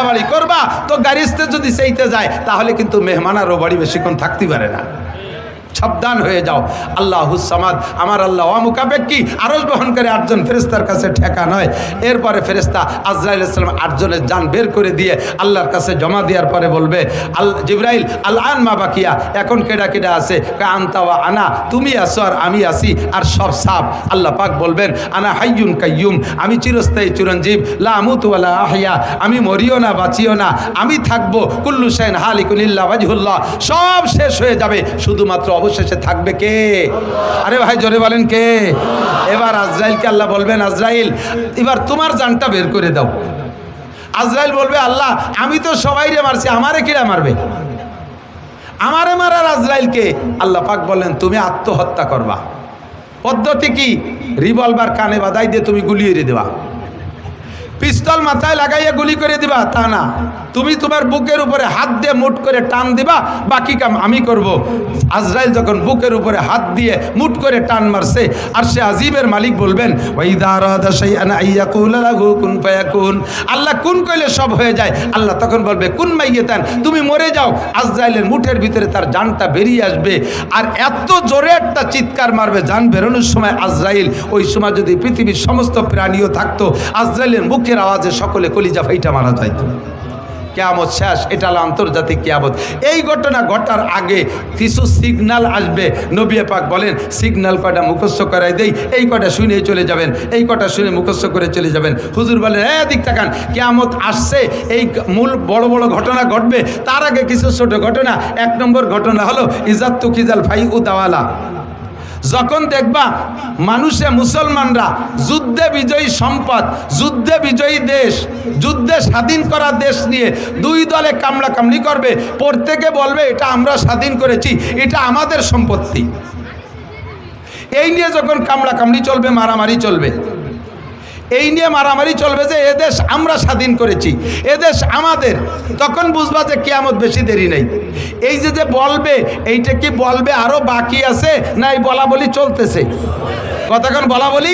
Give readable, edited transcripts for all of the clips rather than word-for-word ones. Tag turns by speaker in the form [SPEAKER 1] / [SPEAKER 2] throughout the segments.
[SPEAKER 1] বাড়াবাড়ি করবা তো গাড়িতে যদি সেইতে যায় তাহলে কিন্তু মেহমান আরও বাড়ি বেশিক্ষণ থাকতে পারে না। সাবধান হয়ে যাও। আল্লাহুস সামাদ, আমার আল্লাহ অমুকাপেক্ষী, আরশ বহন করে 8 জন ফেরেশতার কাছে ঠেকা নয়। এরপরে ফেরেশতা আজরাইল আলাইহিস সালাম 8 জনের জান বের করে দিয়ে আল্লাহর কাছে জমা দেওয়ার পরে বলবে, জিবরাইল আল আন মা বাকিয়া, এখন কেডা কেডা আছে? আনতা ওয়া আনা, তুমি আসো আর আমি আসি, আর সব সাফ। আল্লাহ পাক বলবেন, আনা হাইয়ুন কাইয়ুম, আমি চিরস্থায়ী চিরঞ্জীব, লা আমুতু ওয়া লা আহইয়া, আমি মরিও না বাঁচিও না, আমি থাকবো। কুল্লু শাইইন হালিকুন ইল্লা ওয়াজহুল্লাহ, সব শেষ হয়ে যাবে, শুধুমাত্র অবশেষে থাকবে কে? আরে ভাই জোরে বলেন কে? এবার আজরাইলকে আল্লাহ বলবেন, আজরাইল এবার তোমার জানটা বের করে দাও। আজরাইল বলবে, আল্লাহ আমি তো সবাইরে মারছি, আমারে কিরা মারবে? আমারে মারার আজরাইলকে? আল্লাহ পাক বললেন, তুমি আত্মহত্যা করবা। পদ্ধতি কি? রিভলভার কানে বাঁধাই দিয়ে তুমি গুলিয়ে দেবা। পিস্তল মাথায় লাগাইয়া গুলি করে দিবা তা না, তুমি তোমার বুকের উপরে হাত দিয়ে মুট করে টান দিবা, বাকি কাম আমি করব। আজরাইল যখন বুকের উপরে হাত দিয়ে মুট করে টান মারছে, আর সে আজিবের মালিক বলবেন, ওয়াইদা আরাদা শাইআন আইয়াকুলা লাহু কুন ফায়াকুন, আল্লাহ কুন কইলে সব হয়ে যায়। আল্লাহ তখন বলবে, কুন মাইয়াতান, তুমি মরে যাও। আজরাইলের মুঠের ভিতরে তার জানটা বেরিয়ে আসবে, আর এত জোরে একটা চিৎকার মারবে জান বেরোনোর সময় আজরাইল, ওই সময় যদি পৃথিবীর সমস্ত প্রাণীও থাকতো, আজরাইলের মুখের আওয়াজে সকলে কলিজা ফাইটা মারা যাইত। কিয়ামত শেষ, এটা হলো আন্তর্জাতিক কিয়ামত। এই ঘটনা ঘটার আগে কিছু সিগন্যাল আসবে। নবী পাক বলেন, সিগন্যাল কয়টা মুখস্থ করাই দেই, এই কয়টা শুনে চলে যাবেন, এই কয়টা শুনে মুখস্থ করে চলে যাবেন। হুজুর বলেন, দিক তাকান, কিয়ামত আসছে, এই মূল বড় বড় ঘটনা ঘটবে, তার আগে কিছু ছোট ঘটনা। 1 নম্বর ঘটনা হলো ইজাত্তু কিজাল ফাই উদাওয়ালা। যখন দেখবা মানুষে মুসলমানরা যুদ্ধে বিজয়ী সম্পদ, যুদ্ধে বিজয়ী দেশ, যুদ্ধে স্বাধীন করা দেশ নিয়ে 2 দলে কামড়াকামড়ি করবে, প্রত্যেকে বলবে এটা আমরা স্বাধীন করেছি, এটা আমাদের সম্পত্তি। এই নিয়ে যখন কামড়াকামড়ি চলবে, মারামারি চলবে, এই নিয়ে মারামারি চলবে যে এদেশ আমরা স্বাধীন করেছি, এদেশ আমাদের, তখন বুঝবা যে কিয়ামত বেশি দেরি নেই। এই যে বলবে, এইটা কি বলবে আরো বাকি আছে না এই বলা বলি চলতেছে? কতক্ষণ বলা বলি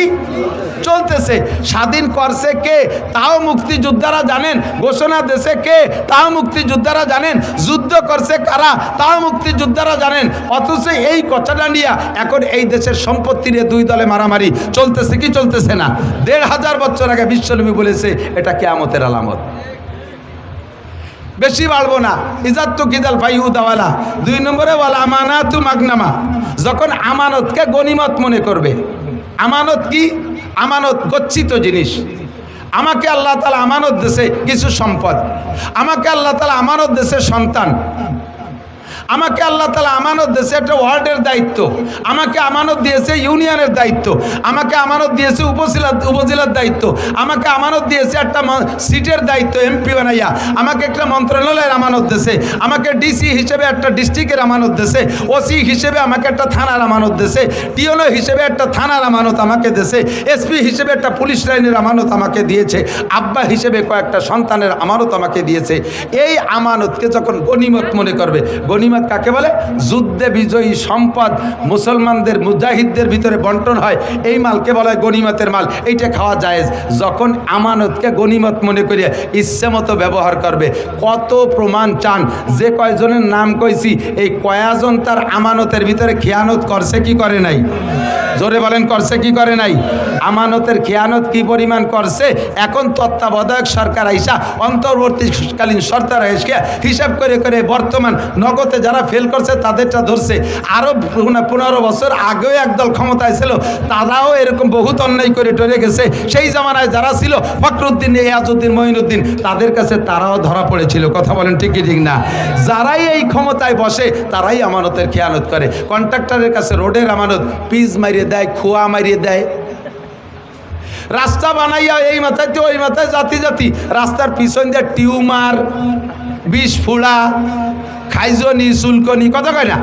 [SPEAKER 1] চলতেছে। স্বাধীন করছে কে তাও মুক্তিযোদ্ধারা জানেন, ঘোষণা দেশে কে তাও মুক্তিযোদ্ধারা জানেন, যুদ্ধ করছে কারা তাও মুক্তিযোদ্ধারা জানেন। অথচ এই কথাটা নিয়ে এখন এই দেশের সম্পত্তি নিয়ে 2 দলে মারামারি চলতেছে কি চলতেছে না? 1500 বছর আগে বিশ্বনবী বলেছে এটা কিয়ামতের আলামত। বেশি বাড়বো না। ইজাত্তু কিজাল ফাইউদাওয়ালা। 2 নম্বরে ওয়াল আমানাতু মাগনামা, যখন আমানতকে গনিমত মনে করবে। আমানত কি? আমানত গচ্ছিত জিনিস। আমাকে আল্লাহ তাআলা আমানত দিয়েছে কিছু সম্পদ, আমাকে আল্লাহ তাআলা আমানত দিয়েছে সন্তান, আমাকে আল্লাহ তাআলা আমানত দিয়েছে একটা ওয়ার্ডের দায়িত্ব, আমাকে আমানত দিয়েছে ইউনিয়নের দায়িত্ব, আমাকে আমানত দিয়েছে উপজেলার দায়িত্ব, আমাকে আমানত দিয়েছে একটা সিটের দায়িত্ব এমপি বানাইয়া, আমাকে একটা মন্ত্রণালয়ের আমানত দিয়েছে, আমাকে ডিসি হিসেবে একটা ডিস্ট্রিক্টের আমানত দিয়েছে, ওসি হিসেবে আমাকে একটা থানার আমানত দিয়েছে, টিওনো হিসেবে একটা থানার আমানত আমাকে দিয়েছে, এসপি হিসেবে একটা পুলিশ লাইনের আমানত আমাকে দিয়েছে, আব্বা হিসেবে কয়েকটা সন্তানের আমানত আমাকে দিয়েছে। এই আমানতকে যখন গনিমত মনে করবে, গনিমত কাকে বলে? যুদ্ধে বিজয়ী সম্পদ মুসলমানদের মুজাহিদদের ভিতরে বন্টন হয়, এই মালকে বলা হয় গনিমতের মাল, এইটা খাওয়া জায়েজ। যখন আমানতকে গনিমত মনে করিয়া ইচ্ছে মতো ব্যবহার করবে। কত প্রমাণ চান? যে কয়জনের নাম কইছি, এই কয়জন তার আমানতের ভিতরে খেয়ানত করছে কি করে নাই? জোরে বলেন, করছে কি করে নাই? আমানতের খেয়ানত কি পরিমাণ করছে? এখন তত্ত্বাবধায়ক সরকার আইসা, অন্তর্বর্তীকালীন সরকার আইসা হিসাব করে করে বর্তমান নগদে যারা ফেল করছে তাদেরটা ধরছে। আরও 15 বছর আগেও একদল ক্ষমতায় ছিল, তারাও এরকম বহুত অন্যায় করে টরে গেছে। সেই জামানায় যারা ছিল ফখরুদ্দিন, ইয়াজউদ্দিন, মঈনুদ্দিন, তাদের কাছে তারাও ধরা পড়েছিল। কথা বলেন ঠিক কি ঠিক না? যারাই এই ক্ষমতায় বসে তারাই আমানতের খেয়ানত করে। কন্ট্রাক্টরের কাছে রোডের আমানত পিচ মারিয়ে দেয়, খোয়া মারিয়ে দেয়, রাস্তা বানাইয়া এই মাথায় ওই মাথায় জাতি জাতি, রাস্তার পিছন দিয়ে টিউমার, বিষ ফুড়া, খাইজনি, চুলকনি, কথা কয় না?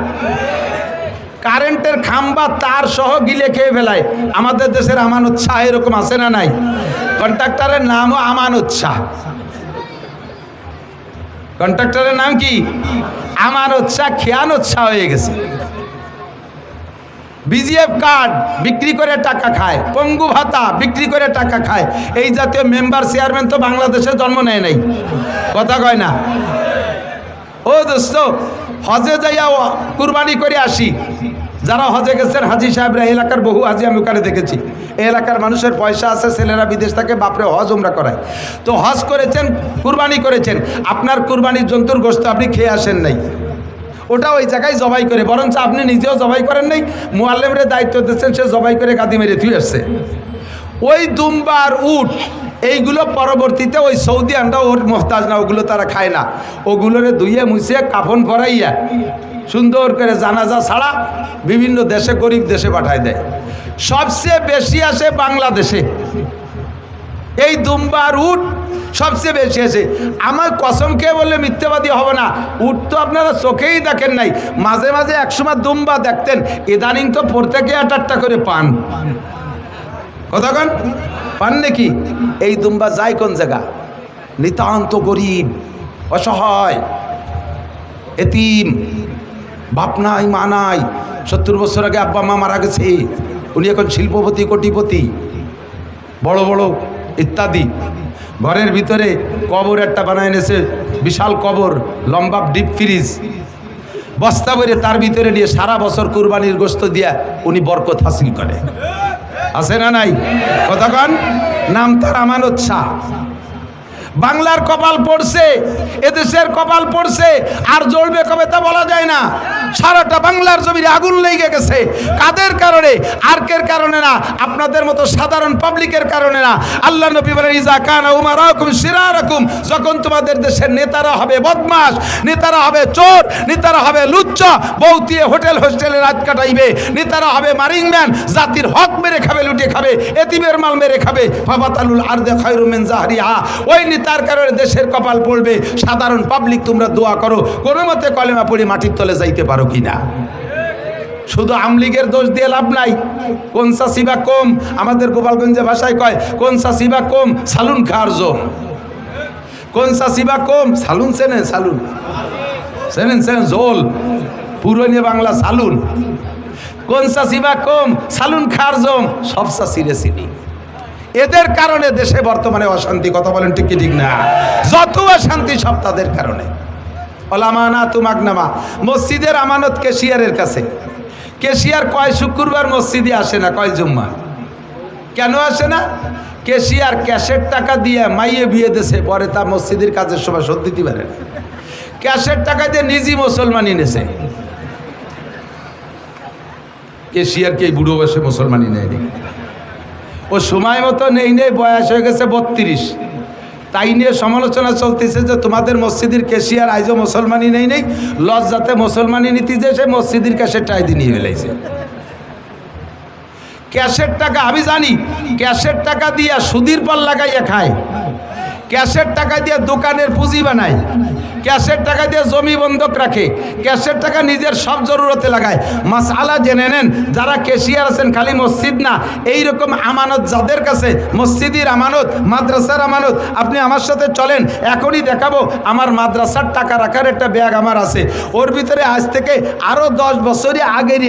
[SPEAKER 1] কারেন্টের খাম্বা তার সহ গিলে খেয়ে ফেলায়। আমাদের দেশের আমানত শাহ এরকম আছে না নাই? কন্ট্রাক্টরের নামও আমানত শাহ। কন্ট্রাক্টরের নাম কি? আমানত শাহ, খেয়ানত শাহ হয়ে গেছে। বিজিএফ কার্ড বিক্রি করে টাকা খায়, পঙ্গু ভাতা বিক্রি করে টাকা খায়। এই জাতীয় মেম্বার চেয়ারম্যান তো বাংলাদেশে জন্ম নেয় নাই, কথা কয় না। ও দোস্ত, হজে যাইয়া কুরবানি করে আসি। যারা হজে গেছেন হাজি সাহেবরা, এলাকার বহু হাজি আমি ওখানে দেখেছি। এই এলাকার মানুষের পয়সা আছে, ছেলেরা বিদেশ থেকে বাপরে হজ উমরা করায়। তো হজ করেছেন, কুরবানি করেছেন, আপনার কুরবানির জন্তুর গোশত আপনি খেয়ে আসেন নাই, ওটা ওই জায়গায় জবাই করে, বরঞ্চ আপনি নিজেও জবাই করেন নাই, মুআল্লিমের দায়িত্ব দিচ্ছেন, সে জবাই করে গাদি মেরে থুয়ে আসছে। ওই দুম্বার উট এইগুলো পরবর্তীতে ওই সৌদি আনটা ওর মোহতাজ না, ওগুলো তারা খায় না। ওগুলোরে ধুইয়ে মুছিয়ে কাফন পরাইয়া সুন্দর করে জানাজা ছাড়া বিভিন্ন দেশে, গরিব দেশে পাঠায় দেয়। সবচেয়ে বেশি আসে বাংলাদেশে এই দুম্বার উট, সবচেয়ে বেশি আছে। আমার কসম খেয়ে বললে মিথ্যাবাদী হবে না, উট তো আপনারা চোখেই দেখেন নাই, মাঝে মাঝে একসময় দুম্বা দেখতেন, ইদানিং তো প্রত্যেকে 8-8টা করে পান। কতক্ষণ পান নাকি? এই দুম্বা যায় কোন জায়গা? নিতান্ত গরিব, অসহায়, এতিম, বাপ নাই মা নাই, 70 বছর আগে আব্বা মা মারা গেছে, উনি এখন শিল্পপতি, কোটিপতি, বড় বড় ইত্যাদি। ঘরের ভিতরে কবর একটা বানায় এনেছে, বিশাল কবর, লম্বা ডিপ ফ্রিজ, বস্তা ভরে তার ভিতরে নিয়ে সারা বছর কুরবানির গোশত দিয়া উনি বরকত হাসিল করে। আছে না নাই? কতক্ষণ? নাম তার আমানত শাহ। বাংলার কপাল পড়ছে, এদেশের কপাল পড়ছে, আর জ্বলবে কবে তা বলা যায় না। সারাটা বাংলার জমিনে আগুন লেগে গেছে। কাদের কারণে? আর্কের কারণে না, আপনাদের মতো সাধারণ পাবলিকের কারণে না। আল্লাহ নবী বলেন, ইজা কানা উমারাকুম শিরারাকুম, যখন তোমাদের দেশের নেতারা হবে বদমাশ, নেতারা হবে চোর, নেতারা হবে লুচ্চা, বউতিয়ে হোটেল হোস্টেলে রাত কাটাইবে, নেতারা হবে মারিংম্যান, জাতির হক মেরে খাবে, লুটে খাবে, এতিমের মাল মেরে খাবে, ফাবাতালুল আরদে খায়রু মিন জাহরিহা, ওই তার কারণে দেশের কপাল পড়বে। সাধারণ পাবলিক তোমরা দোয়া করো কোনো মতে কলেমা পড়ে মাটির তলে যাইতে পারো কিনা। শুধু আমলিগের দোষ দিয়ে লাভ নাই। কোনসা সিবা কম, আমাদের গোপালগঞ্জে ভাষায় কয় কোনসা সিবা কম সালুন খার জো। কোনসা সিবা কম সালুন, চেনেন সালুন? চেনেন চেনেন, জোল পুরনো বাংলা সালুন। কোনসা সিবা কম সালুন খার জোম, সবসা সিরে চিনি। এদের কারণে দেশে বর্তমানে অশান্তি। কথা বলেন ঠিক কি ঠিক না? যত অশান্তি সব তাদের কারণে। ওলামানাতু মাগনামা, মসজিদের আমানত কেশিয়ারের কাছে। কেশিয়ার কয় শুক্রবার মসজিদে আসে না, কয় জুম্মা। কেন আসে না? কেশিয়ার ক্যাশের টাকা দিয়ে মাইয়ে বিয়ে দেশে, পরে তা মসজিদের কাজের সময় শোধ দিতে পারে না। ক্যাশের টাকা দিয়ে নিজে মুসলমানি নেছে। কেশিয়ারকে এই বুড়ো বয়সে মুসলমানি নেয়নি, ও সময় মতো নেই, বয়স হয়ে গেছে 32। তাই নিয়ে সমালোচনা চলতেছে যে তোমাদের মসজিদের কেশিয়ার আইজও মুসলমানি নেই, লজ্জাতে মুসলমানি নীতি যে সে মসজিদের ক্যাশের টাকা দিয়ে নিয়ে ফেলাইছে। ক্যাশের টাকা আমি জানি, ক্যাশের টাকা দিয়া সুদির পর লাগাইয়া খায়, ক্যাশের টাকা দিয়ে দোকানের পুঁজি বানায়, ক্যাশের টাকা দিয়ে জমি বন্ধক রাখে, ক্যাশের টাকা নিজের সব জরুরতে লাগায়। মাসআলা জেনে নেন, যারা ক্যাশিয়ার আছেন খালি মসজিদ না, এই রকম আমানত যাদের কাছে, মসজিদের আমানত, মাদ্রাসার আমানত, আপনি আমার সাথে চলেন, এখনই দেখাবো। আমার মাদ্রাসার টাকা রাখার একটা ব্যাগ আমার আছে, ওর ভিতরে আজ থেকে আরও 10 বছরই আগের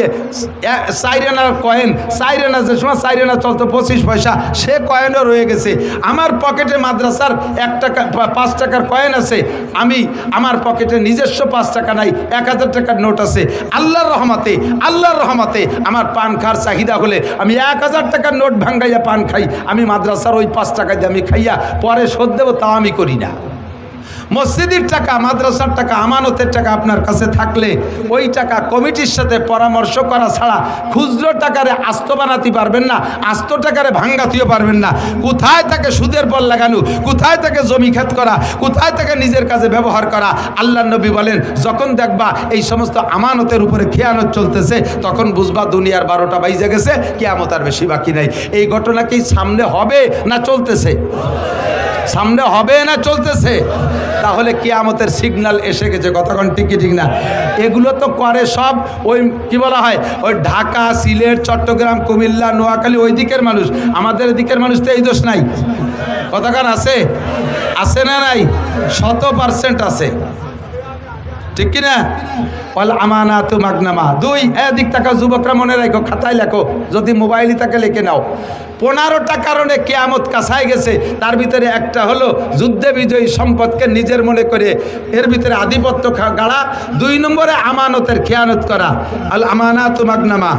[SPEAKER 1] সাইরেনার কয়েন, সাইরেনা যে সময় সাইরেনা চলতো 25 পয়সা, সে কয়েনও রয়ে গেছে। আমার পকেটে মাদ্রাসার 1 টাকা 5 টাকার কয়েন আছে, আমার পকেটে নিজস্ব 5 টাকা নাই, 1000 টাকার নোট আছে। আল্লাহর রহমতে আমার পান খার চাহিদা হলে আমি 1000 টাকার নোট ভাঙ্গাইয়া পান খাই। আমি মাদ্রাসার ওই 5 টাকা দিয়ে আমি খাইয়া পরে শোধ দেবো, তাও আমি করি না। মসজিদের টাকা, মাদ্রাসার টাকা, আমানতের টাকা আপনার কাছে থাকলে ওই টাকা কমিটির সাথে পরামর্শ করা ছাড়া খুচরো টাকারে আস্ত বানাতে পারবেন না, আস্ত টাকারে ভাঙ্গাতেও পারবেন না। কোথায় তাকে সুদের পর লাগানো, কোথায় তাকে জমি খেত করা, কোথায় তাকে নিজের কাজে ব্যবহার করা। আল্লাহ নবী বলেন, যখন দেখবা এই সমস্ত আমানতের উপরে খেয়ানত চলতেছে, তখন বুঝবা দুনিয়ার 12টা বাইজে গেছে, কিয়ামত আর বেশি বাকি নাই। এই ঘটনা কি সামনে হবে না চলতেছে? সামনে হবে না চলতেছে? তাহলে কিয়ামতের সিগন্যাল এসে গেছে। কতক্ষণ ঠিক কি ঠিক না? এগুলো তো করে সব ওই কি বলা হয়, ওই ঢাকা, সিলেট, চট্টগ্রাম, কুমিল্লা, নোয়াখালী, ওই দিকের মানুষ। আমাদের দিকের মানুষ তো এই দোষ নাই। কতক্ষণ আছে? আছে না নাই? 100% আছে, ঠিক কিনা? ওয়াল আমানাতু মাগনামা। 2 এদিক টাকা যুবকরা মনে রাখো, খাতায় লেখো, যদি মোবাইলই থাকে লিখে নাও। 15টা কারণে কিয়ামত কাছায় গেছে, তার ভিতরে একটা হলো যুদ্ধে বিজয়ী সম্পদকে নিজের মনে করে এর ভিতরে আধিপত্য গাড়া। 2 নম্বরে আমানতের খেয়ানত করা, আল আমানাতু মাগনামা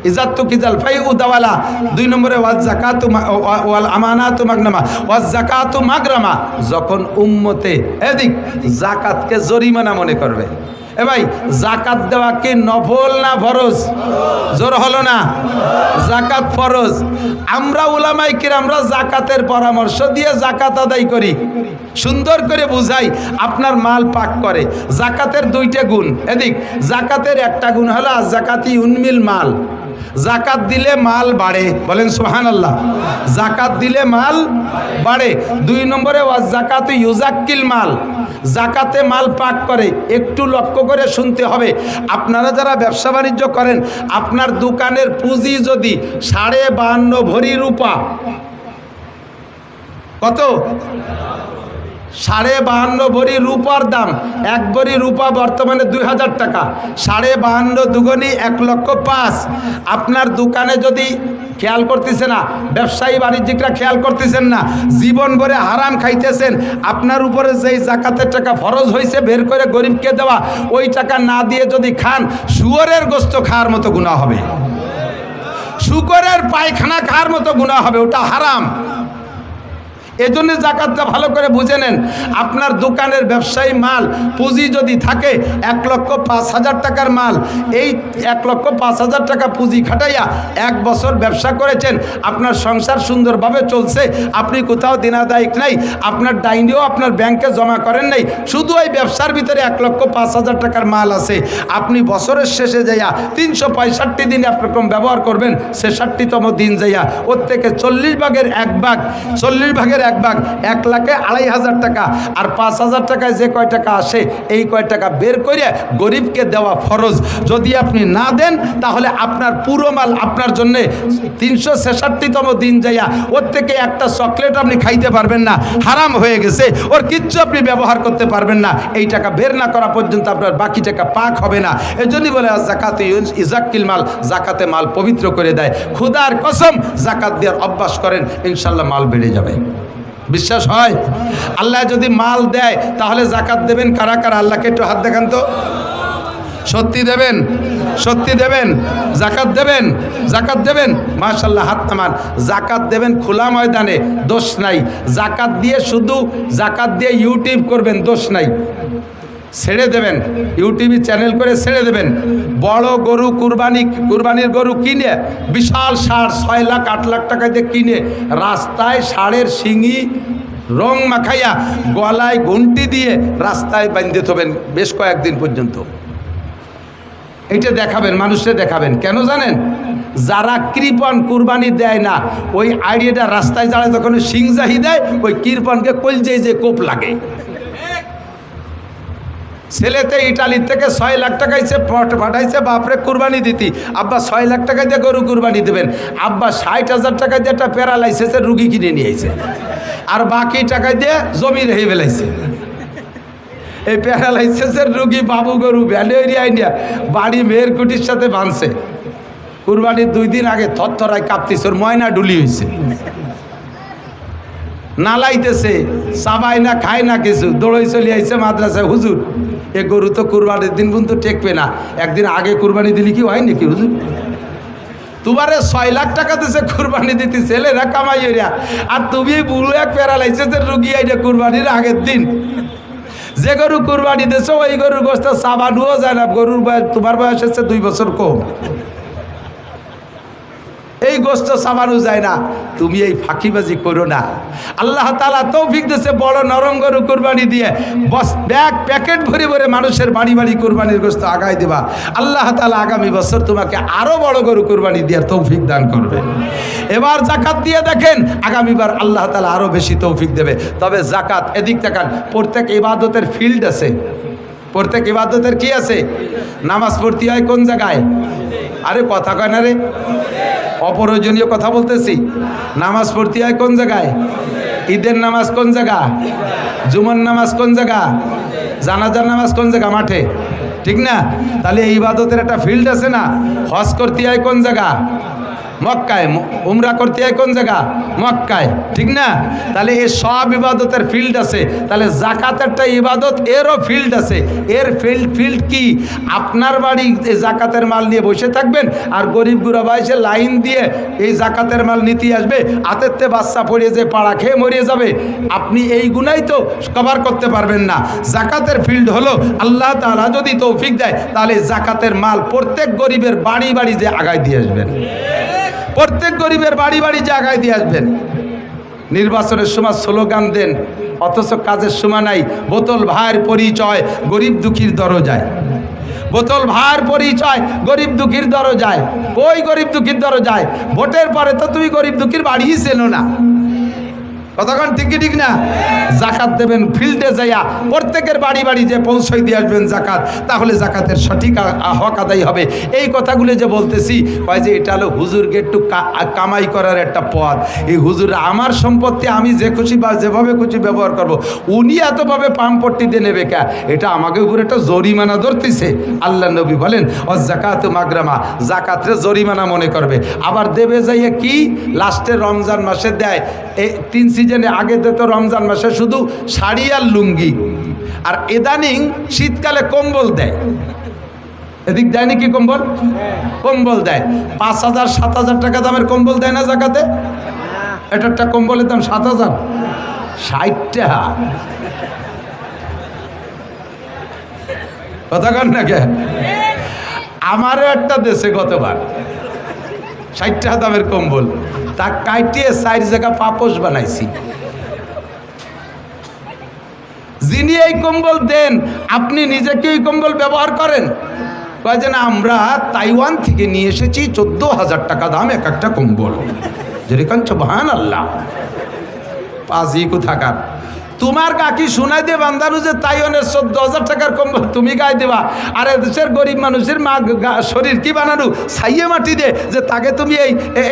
[SPEAKER 1] ইজাত্তু কিজাল ফাই উদাওয়ালা। 2 নম্বরে ওয়াজ যাকাতু ওয়াল আমানাতু মাগনামা ওয়াজ যাকাতু মাগরামা। যখন উম্মতে এদিক যাকাতকে জরিমানা মনে করবে, এ ভাই যাকাত দেওয়া কি নফল না ফরজ? জোর হলো না? যাকাত ফরজ। আমরা উলামায়ে কিরামরা যাকাতের পরামর্শ দিয়ে যাকাত আদায় করি, সুন্দর করে বুঝাই, আপনার মাল পাক করে। যাকাতের 2টা গুণ, এদিক যাকাতের একটা গুণ হলো যাকাতি উন্মিল মাল, যাকাত দিলে মাল বাড়ে, বলেন সুবহানাল্লাহ। যাকাত দিলে মাল বাড়ে। 2 নম্বরে ওয়াজ যাকাতু ইউজাক্কিল মাল, যাকাতে মাল পাক করে। একটু লক্ষ্য করে শুনতে হবে, আপনারা যারা ব্যবসা বাণিজ্য করেন, আপনার দোকানের পুঁজি যদি 52.5 ভরি রূপা, কত? 52.5 ভরি রূপার দাম, 1 ভরি রূপা বর্তমানে 2000 টাকা, 52.5 দুগুনি 1,05,000। আপনার দোকানে যদি খেয়াল করতেছে না, ব্যবসায়ী বাণিজ্যিকরা খেয়াল করতেছেন না, জীবন ভরে হারাম খাইতেছেন, আপনার উপরে যেই যাকাতের টাকা ফরজ হয়েছে বের করে গরিবকে দেওয়া, ওই টাকা না দিয়ে যদি খান, শুয়োরের গোস্ত খাওয়ার মতো গুনাহ হবে, শুকরের পায়খানা খাওয়ার মতো গুনাহ হবে, ওটা হারাম। এজন্য যাকাতটা ভালো করে বুঝে নেন। আপনার দোকানের ব্যবসায়ী মাল পুঁজি যদি থাকে 1,05,000 টাকার মাল, এই 1,05,000 টাকা পুঁজি খাটাইয়া 1 বছর ব্যবসা করেছেন, আপনার সংসার সুন্দরভাবে চলছে, আপনি কোথাও দিনাদায়িক নাই, আপনার ডাইনিও আপনার ব্যাংকে জমা করেন নাই, শুধু ওই ব্যবসার ভিতরে 1,05,000 টাকার মাল আছে। আপনি বছরের শেষে যাইয়া 365 দিন একরকম ব্যবহার করবেন, 66তম দিন যাইয়া ওর থেকে 40 ভাগের 1 ভাগ, 40 ভাগের 1 ভাগ, 1,02,500 টাকা, আর 5,000 টাকায় যে কয় টাকা আসে, এই কয় টাকা বের করে গরিবকে দেওয়া ফরজ। যদি আপনি না দেন, তাহলে আপনার পুরো মাল আপনার জন্যে 366তম দিন যাইয়া ওর থেকে একটা চকলেট আপনি খাইতে পারবেন না, হারাম হয়ে গেছে, ওর কিচ্ছু আপনি ব্যবহার করতে পারবেন না। এই টাকা বের না করা পর্যন্ত আপনার বাকি টাকা পাক হবে না। এই জন্যই বলে যাকাতে ইজাক্কিল মাল, যাকাতে মাল পবিত্র করে দেয়। খুদার কসম, যাকাত দেওয়ার অভ্যাস করেন, ইনশাল্লাহ মাল বেড়ে যাবে। বিশ্বাস হয়? আল্লাহ যদি মাল দেয়, তাহলে যাকাত দেবেন কারা কারা? আল্লাহকে একটু হাত দেখান তো। সত্যি দেবেন? সত্যি দেবেন? যাকাত দেবেন? যাকাত দেবেন? মাশাআল্লাহ, হাত নামান। যাকাত দেবেন খোলা ময়দানে, দোষ নাই। যাকাত দিয়ে শুধু যাকাত দিয়ে ইউটিউব করবেন, দোষ নাই। ছেড়ে দেবেন, ইউটিউবে চ্যানেল করে ছেড়ে দেবেন। বড় গরু কুরবানির গরু কিনে, বিশাল ষাঁড় 6 লাখ 8 লাখ টাকা দিয়ে কিনে, রাস্তায় ষাঁড়ের শিঙি রং মাখাইয়া গলায় ঘুন্টি দিয়ে রাস্তায় বাঁধতে থবেন বেশ কয়েকদিন পর্যন্ত। এইটা দেখাবেন, মানুষকে দেখাবেন। কেন জানেন? যারা কৃপণ কুরবানি দেয় না, ওই আইডিয়াটা রাস্তায় যারা যখন সিংজাহি দেয়, ওই কৃপণকে কলজেই যে কোপ লাগে। ছেলেতে ইটালির থেকে 6 লাখ টাকা পাঠাইছে বাপরে কুরবানি দিতি, আব্বা 6 লাখ টাকা দিয়ে গরু কুরবানি দেবেন, আব্বা 60,000 টাকা দিয়ে একটা প্যারালাইসিসের রুগী কিনে নিয়েছে, আর বাকি টাকা দিয়ে জমি রেখে ফেলাইছে। এই প্যারালাইসিসের রুগী বাবু গরু ভ্যালেরিয়ায় নিয়ে বাড়ি মেয়ের কুটির সাথে বাঁধছে। কুরবানির 2 দিন আগে থরথরায় কাঁপতিস, ওর ময়না ডুলি হয়েছে, নালাইতেছে, সাবাই না খায় না কিছু, দৌড়ই চলে আইছে মাদ্রাসায়। হুজুর, এ গরু তো কুরবানির দিন পর্যন্ত টেকবে না, একদিন আগে কুরবানি দিলি কি হয় নাকি হুজুর? তোমারে 6 লাখ টাকা দিছে কুরবানি দিতে, ছেলেরা কামাই এরিয়া, আর তুমি বুড়ো এক প্যারালাইসিসের রুগী আইডে কুরবানির আগের দিন। যে গরু কুরবানি দিয়েছো ওই গরুর গোস্ত চাবানুও যায় না, গরুর বয়স, তোমার বয়স হচ্ছে 2 বছর কম, এই গোস্ত চাবানো যায় না। তুমি এই ফাঁকিবাজি করো না। আল্লাহ তাআলা তৌফিক দিয়েছে বড় নরম গরু কুরবানি দিয়ে বস ব্যাগ প্যাকেট ভরে ভরে মানুষের বাড়ি বাড়ি কুরবানির গোস্ত আগায় দেবা। আল্লাহ তাআলা আগামী বছর তোমাকে আরো বড় গরু কুরবানি দেওয়ার তৌফিক দান করবে। এবার যাকাত দিয়ে দেখেন, আগামীবার আল্লাহ তাআলা আরো বেশি তৌফিক দেবে। তবে যাকাত, এদিক তাকান, প্রত্যেক ইবাদতের ফিল্ড আছে, প্রত্যেক ইবাদতের কি আছে? নামাজ পড়তে হয় কোন জায়গায়? আরে কথা কয় না রে, অপ্রয়োজনীয় কথা বলতেছি। নামাজ পড়তে হয় কোন জায়গায়? ঈদের নামাজ কোন জায়গা? জুমার নামাজ কোন জায়গা? জানাজার নামাজ কোন জায়গা? মাঠে। ঠিক না? তাহলে এই ইবাদতের একটা ফিল্ড আছে না? হজ করতে হয় কোন জায়গা? মক্কায়। উমরা করতে হয় কোন জায়গা? মক্কায়, ঠিক না? তাহলে এই সব ইবাদতের ফিল্ড আছে। তাহলে জাকাত একটা ইবাদত, এরও ফিল্ড আছে। এর ফিল্ড কি? আপনার বাড়ি জাকাতের মাল নিয়ে বসে থাকবেন, আর গরিব গুড়াবা এসে লাইন দিয়ে এই জাকাতের মাল নিতে আসবে, হাতেরতে বাচ্চা পড়িয়ে যে পাড়া খেয়ে মরিয়ে যাবে। আপনি এই গুনাই তো কভার করতে পারবেন না। জাকাতের ফিল্ড হলো, আল্লাহ তাআলা যদি তৌফিক দেয় তাহলে জাকাতের মাল প্রত্যেক গরিবের বাড়ি বাড়ি যে আগায় দিয়ে আসবেন, প্রত্যেক গরিবের বাড়ি বাড়ি জায়গায় দিয়ে আসবেন। নির্বাচনের সময় স্লোগান দেন, অথচ কাজের সময় নাই। বোতল ভাইয়ের পরিচয় গরিব দুঃখীর দরজায়, বোতল ভাইয়ের পরিচয় গরিব দুঃখীর দরজায়। কই গরিব দুঃখীর দরজায়? ভোটের পরে তো তুমি গরিব দুঃখীর বাড়িই চেনো না। কতক্ষণ ঠিক না? জাকাত দেবেন ফিল্ডে যাইয়া, প্রত্যেকের বাড়ি বাড়ি যে পৌঁছাই দিয়ে আসবেন জাকাত, তাহলে জাকাতের সঠিক হক আদায় হবে। এই কথাগুলো যে বলতেছি, কয় যে এটা হলো হুজুরকে একটু কামাই করার একটা পথ। এই হুজুর আমার সম্পত্তি আমি যে খুশি বা যেভাবে খুশি ব্যবহার করব, উনি এতভাবে পাম্পট্টি দিয়ে নেবে কে? এটা আমাকে উপরে একটা জরিমানা ধরতেছে। আল্লাহ নবী বলেন, ও জাকাত মাগরামা, জাকাতরে জরিমানা মনে করবে। আবার দেবে যাইয়া কি? লাস্টে রমজান মাসে দেয়। এই 3 সিজনে আগে তো রমজান মাসে শুধু শাড়ি আর লুঙ্গি, আর ইদানিং শীতকালে কম্বল দেয়। এদিক দেয় নাকি কম্বল? কম্বল দেয়। 5,000 7,000 টাকা দামের কম্বল দেয় না জাকাতে? একটা কম্বলের দাম 7,000, 60 টাকা। কথা কন না কে? আমারও একটা দেশে গতবার 60 টাকা দামের কম্বল, তা কাটিয়ে 4 জায়গা পাপোশ বানাইছি। যিনি এই কম্বল দেন, আপনি নিজে কি এই কম্বল ব্যবহার করেন? কয় যে না, আমরা তাইওয়ান থেকে নিয়ে এসেছি 14,000 টাকা দাম এক একটা কম্বল। যেরকম সুবহানাল্লাহ, পাজি কোথাকার। তোমার কাকি শোনাই দিয়ে বান্ধানু যে তাইওয়ানের 14,000 টাকার কম্বল তুমি গায়ে দেবা, আর দেশের গরিব মানুষের মা শরীর কি বানানো ছাইয়ে মাটি দে যে তাকে তুমি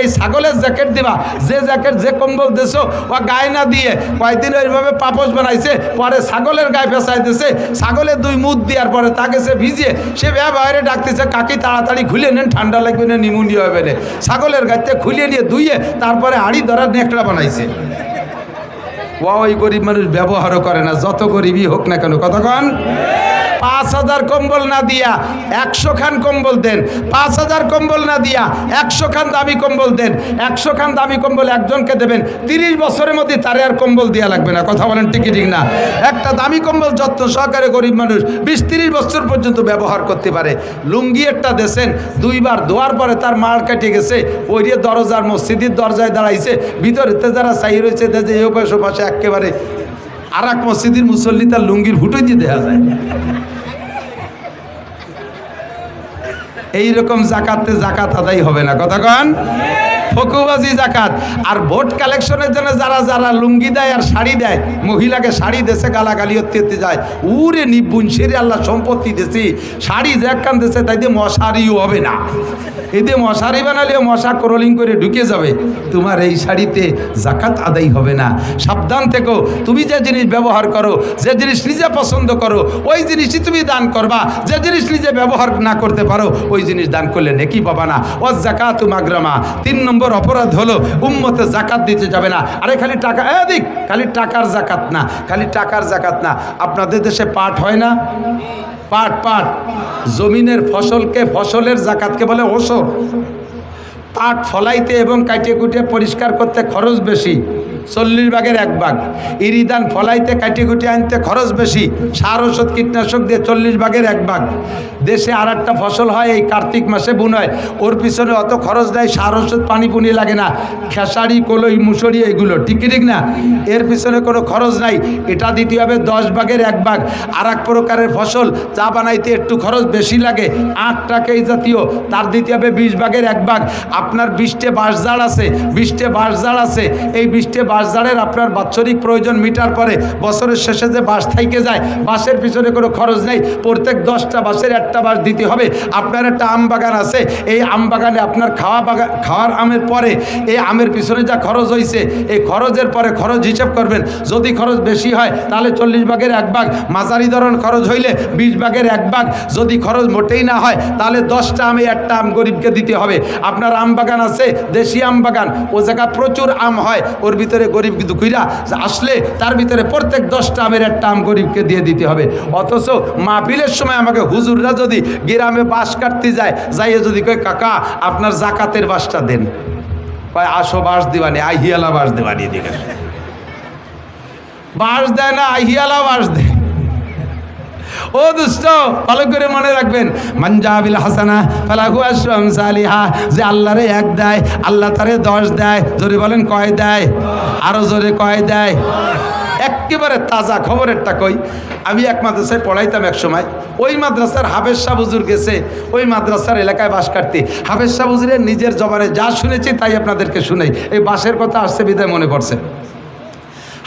[SPEAKER 1] এই ছাগলের জ্যাকেট দিবা। যে জ্যাকেট যে কম্বল দেছো ও গায়ে না দিয়ে কয়েকদিন ওইভাবে পাপোশ বানাইছে, পরে ছাগলের গায়ে পেঁচাই দিছে। ছাগলের 2 মুখ দেওয়ার পরে তাকে সে ভিজিয়ে সে বাইরে ডাকতেছে, কাকি তাড়াতাড়ি খুলে নেন, ঠান্ডা লাগবে না, নিমোনিয়া হবে না। ছাগলের গাইতে খুলিয়ে নিয়ে ধুইয়ে তারপরে হাঁড়ি ধরার নেকড়া বানাইছে। ওই গরিব মানুষ ব্যবহারও করে না, যত গরিবই হোক না কেন। কতক্ষণ? 5,000 কম্বল না দিয়া 100 খান কম্বল দেন। 5,000 কম্বল না দিয়া 100 খান দামি কম্বল দেন। 100 খান দামি কম্বল একজনকে দেবেন, 30 বছরের মধ্যে তারে আর কম্বল দেওয়া লাগবে না। কথা বলেন ঠিক না? একটা দামি কম্বল যত্ন সহকারে গরিব মানুষ 20-30 বছর পর্যন্ত ব্যবহার করতে পারে। লুঙ্গি একটা দেশেন, 2 বার ধোয়ার পরে তার মার কেটে গেছে, ওই দিয়ে দরজার মসজিদের দরজায় দাঁড়াইছে, ভিতরেতে যারা চাই রয়েছে যে এই পাশে একেবারে আর এক মসজিদের মুসল্লি তার লুঙ্গির ফুটোই দিয়ে দেওয়া যায়। এইরকম জাকাতে জাকাত আদায় হবে না। কথা কন? ফকুবাজি জাকাত। আর ভোট কালেকশনের জন্য যারা যারা লুঙ্গি দেয় আর শাড়ি দেয়, মহিলাকে শাড়ি দেশে গালাগালি হতে যায়, উরে নিপুণ সেরে আল্লাহ সম্পত্তি দেশে শাড়ি যে একখান দেশে, তাই দিয়ে মশারিও হবে না। এতে মশারি বানালেও মশা ক্রলিং করে ঢুকে যাবে। তোমার এই শাড়িতে জাকাত আদায় হবে না। সাবধান থেকো। তুমি যে জিনিস ব্যবহার করো, যে জিনিস নিজে পছন্দ করো, ওই জিনিসই তুমি দান করবা। যে জিনিস নিজে ব্যবহার না করতে পারো, ওই জিনিস দান করলে নেকি পাবা না। ও জাকাত মাগরামা। 3 নম্বর অপরাধ হলো উম্মতে জাকাত দিতে যাবে না। আরে খালি টাকা, এদিক খালি টাকার জাকাত না, খালি টাকার জাকাত না। আপনাদের দেশে পাট হয় না? পাট জমিনের ফসলকে, ফসলের জাকাতকে বলে ওসর। পাট ফলাইতে এবং কাটিয়ে কুটিয়ে পরিষ্কার করতে খরচ বেশি, 40 ভাগের 1 ভাগ। ইরিদান ফলাইতে কাটিয়ে কুটিয়ে আনতে খরচ বেশি, সার ওষুধ কীটনাশক দিয়ে 40 ভাগের 1 ভাগ। দেশে আর একটা ফসল হয় এই কার্তিক মাসে বুন হয়, ওর পিছনে অত খরচ দেয়, সার ওষুধ পানি পুনি লাগে না। খেসারি, কলই, মুসুরি এগুলো ঠিক না, এর পিছনে কোনো খরচ নাই। এটা দিতে হবে 10 ভাগের 1 ভাগ। আর এক প্রকারের ফসল চা বানাইতে একটু খরচ বেশি লাগে, আখ টাকা এই জাতীয়, তার দিতে হবে 20 ভাগের 1 ভাগ। আপনার 20টে বাঁশঝাড় আছে, 20টে বাঁশঝাড় আছে, এই 20টে বাঁশঝাড়ের আপনার বাৎসরিক প্রয়োজন মিটার পরে বছরের শেষে যে বাঁশ থাইকে যায়, বাঁশের পিছনে কোনো খরচ নেই, প্রত্যেক 10টা বাঁশের একটা বাঁশ দিতে হবে। আপনার একটা আম বাগান আছে, এই আম বাগানে আপনার খাওয়ার আমের পরে এই আমের পিছনে যা খরচ হয়েছে, এই খরচের পরে খরচ হিসাব করবেন। যদি খরচ বেশি হয় তাহলে 40 ভাগের 1 ভাগ, মাঝারি ধরন খরচ হইলে 20 ভাগের 1 ভাগ, যদি খরচ মোটেই না হয় তাহলে 10টা আমে একটা আম গরিবকে দিতে হবে। আপনার আম বাগান আছে, দেশি আম বাগান, ও জায়গা প্রচুর আম হয়, ওর ভিতরে গরিব দুঃখীরা আসলে তার ভিতরে প্রত্যেক 10টা আমের একটা আম গরিবকে দিয়ে দিতে হবে। অথচ মাহফিলের সময় আমাকে হুজুররা যদি গ্রামে বাঁশ কাটতে যায়, যাইয়ে যদি কয় কাকা আপনার জাকাতের বাঁশটা দেন, কয় আসো বাঁশ দিবানি, আহিয়ালা বাঁশ দিবানি, দিকে বাঁশ দেয় না, আহিয়ালা বাঁশ দেয়। ও দুষ্ট, ভালো করে মনে রাখবেন, মানজাবিল হাসানা ফালাহু আশরু আমসালিহা, যে আল্লাহরে 1 দেয় আল্লাহ তারে 10 দেয়। জোরে বলেন কয় দেয়? আরো জোরে কয় দেয়? একেবারে তাজা খবরেরটা কই, আমি এক মাদ্রাসায় পড়াইতাম এক সময়। ওই মাদ্রাসার হাফেজ সাহেব হুজুর গেছে ওই মাদ্রাসার এলাকায় বাঁশ কাটতে। হাফেজ সাহেব হুজুরের নিজের জবানে যা শুনেছি তাই আপনাদেরকে শুনাই, এই বাঁশের কথা আসছে বিদায় মনে পড়ছে।